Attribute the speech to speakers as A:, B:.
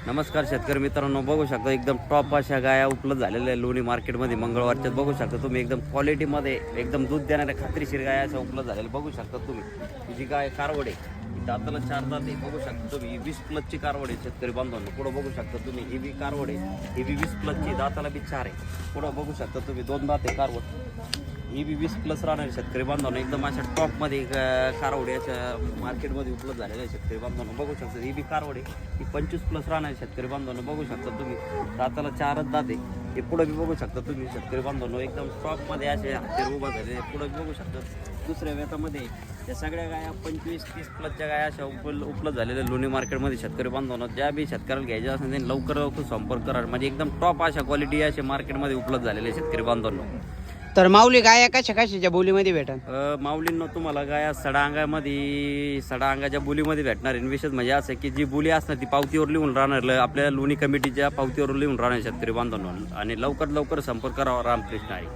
A: नमस्कार शेतकरी मित्रांनो, बघू शकता एकदम टॉप अशा गाया उपलब्ध झालेल्या आहे लोणी मार्केटमध्ये मंगळवारच्याच. बघू शकता तुम्ही एकदम क्वालिटीमध्ये एकदम दूध देणाऱ्या खात्रीशीर गाया अशा उपलब्ध झालेल्या बघू शकता तुम्ही. ही जी गाय कारवड आहे ही दाताला 4 दात आहे. बघू शकता तुम्ही 20+ कारवड आहे शेतकरी बांधवांनो. पुढं बघू शकता तुम्ही ही बी कारवड आहे, ही बी 20+ दाताला बी 4 आहे. पुढं बघू शकता तुम्ही 2 दात आहे कारवड. ही बी 20+ राहणार शेतकरी बांधवांनो. एकदम अशा टॉपमध्ये कारवडी अशा मार्केटमध्ये उपलब्ध झालेल्या आहे शेतकरी बांधवांनो. बघू शकता ही बी कारवडी ही 25+ राहणार शेतकरी बांधवांनो. बघू शकता तुम्ही दाताला 4च दात आहे. हे पुढं बी बघू शकता तुम्ही शेतकरी बांधवांनो. एकदम टॉपमध्ये असे हत्तीर उभा झाले. पुढं बी बघू शकता दुसऱ्या वेतामध्ये या सगळ्या गाया 25-30+ गाया अशा उपलब्ध झालेल्या लोणी मार्केटमध्ये शेतकरी बांधवांनो. ज्या बी शेतकऱ्याला घ्यायच्या असेल त्यांनी लवकर संपर्क करा. म्हणजे एकदम टॉप अशा क्वालिटी अशा मार्केटमध्ये उपलब्ध झालेल्या शेतकरी बांधवांनो.
B: तर माऊली गाया कशाच्या बोलीमध्ये भेटन?
A: माऊलींना तुम्हाला गाया सडा अंगाच्या बोलीमध्ये भेटणार आहे. विशेष म्हणजे असं की जी बोली असणार ती पावतीवर लिहून राहणार, आपल्या लोणी कमिटीच्या पावतीवर लिहून राहणार शेतकरी बांधवांनो. आणि लवकर संपर्क करावा. रामकृष्ण आहे.